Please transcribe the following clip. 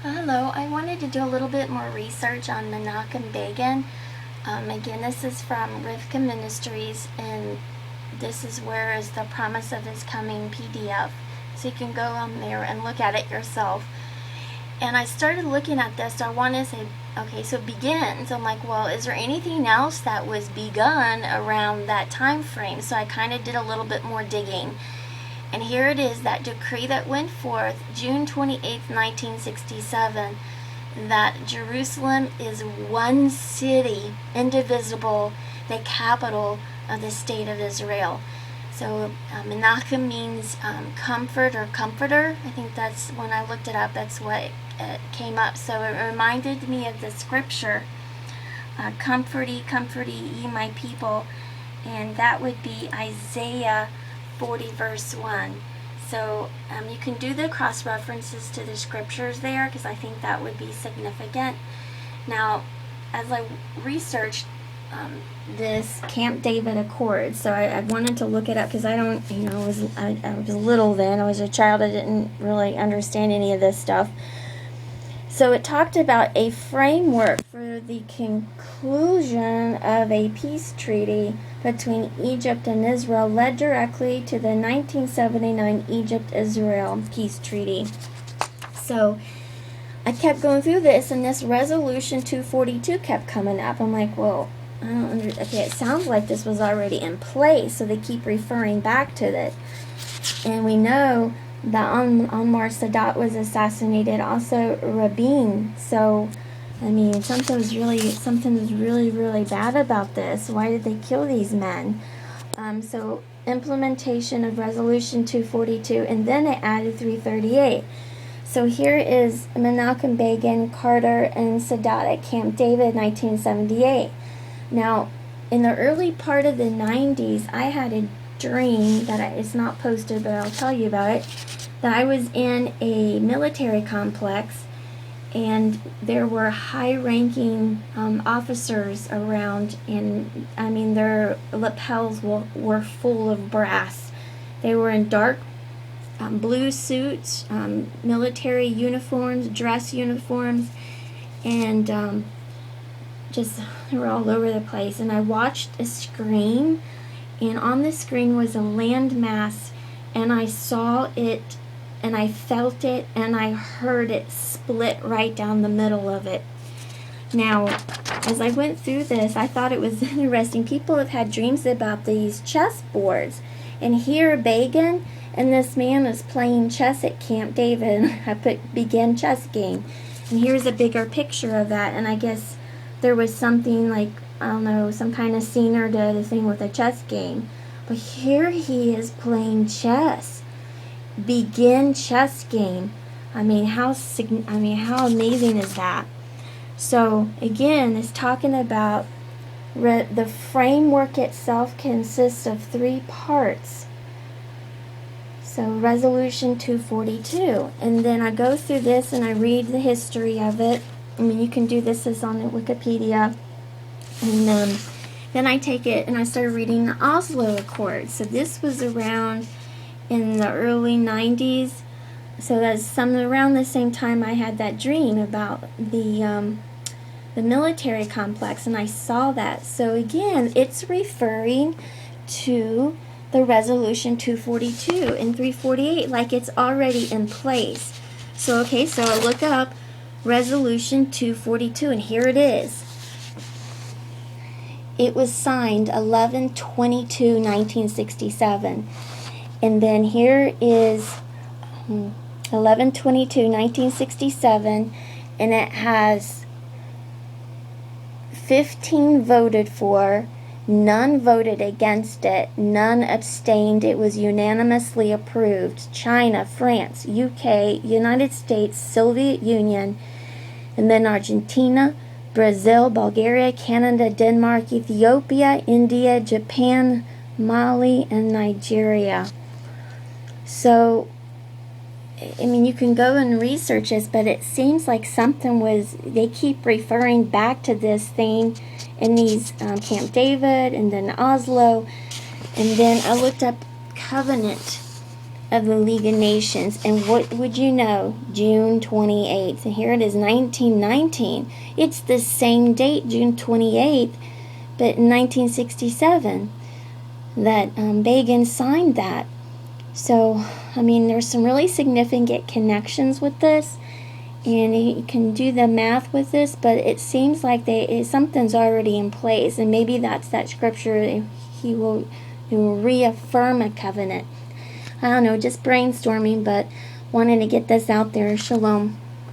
Hello, I wanted to do a little bit more research on Menachem Begin. Again, this is from Rivka Ministries, and this is where is the Promise of His Coming PDF. So you can go on there and look at it yourself. And I started looking at this, so I want to say, okay, so it begins. I'm like, well, is there anything else that was begun around that time frame? So I kind of did a little bit more digging. And here it is, that decree that went forth June 28th, 1967, that Jerusalem is one city, indivisible, the capital of the state of Israel. So Menachem means comfort or comforter. I think that's, when I looked it up, that's what it came up. So it reminded me of the scripture, comfort ye my people. And that would be Isaiah 40 verse 1. So you can do the cross references to the scriptures there, because I think that would be significant. Now, as I researched this Camp David Accords, so I wanted to look it up, because I don't, I was little then. I was a child. I didn't really understand any of this stuff. So it talked about a framework for the conclusion of a peace treaty between Egypt and Israel, led directly to the 1979 Egypt-Israel peace treaty. So I kept going through this, and this Resolution 242 kept coming up. I'm like, well, I don't understand. Okay, it sounds like this was already in place, so they keep referring back to it. And we know that Anwar Sadat was assassinated, also Rabin. So, I mean, something was really bad about this. Why did they kill these men? So, implementation of Resolution 242, and then it added 338. So here is Menachem Begin, Carter, and Sadat at Camp David, 1978. Now, in the early part of the 90s, I had a dream that it's not posted, but I'll tell you about it, that I was in a military complex, and there were high-ranking officers around, and I mean their lapels were full of brass. They were in dark blue suits, military uniforms, dress uniforms, and just, they were all over the place. And I watched a screen, and on the screen was a landmass, and I saw it, and I felt it, and I heard it split right down the middle of it. Now, as I went through this, I thought it was interesting. People have had dreams about these chess boards, and here Begin and this man is playing chess at Camp David. I put begin chess game, and here's a bigger picture of that, and I guess there was something like, I don't know, some kind of scene or the thing with a chess game. But here he is playing chess. Begin chess game. I mean, how amazing is that? So again, it's talking about the framework itself consists of 3 parts. So Resolution 242, and then I go through this and I read the history of it. I mean, you can do this as on Wikipedia, and then I take it and I started reading the Oslo Accords. So this was around in the early 90s. So that's around the same time I had that dream about the military complex, and I saw that. So again, it's referring to the Resolution 242 and 348, like it's already in place. So okay, so I look up Resolution 242, and here it is. It was signed 11/22/1967. And then here is 11/22/1967, and it has 15 voted for, none voted against it, none abstained. It was unanimously approved. China, France, UK, United States, Soviet Union, and then Argentina, Brazil, Bulgaria, Canada, Denmark, Ethiopia, India, Japan, Mali, and Nigeria. So, I mean, you can go and research this, but it seems like something was, they keep referring back to this thing in these Camp David and then Oslo. And then I looked up covenant of the League of Nations. And what would you know? June 28th. And here it is, 1919. It's the same date, June 28th, but in 1967, that Begin signed that. So, I mean, there's some really significant connections with this, and you can do the math with this, but it seems like something's already in place, and maybe that's that scripture. He will reaffirm a covenant. I don't know, just brainstorming, but wanted to get this out there. Shalom.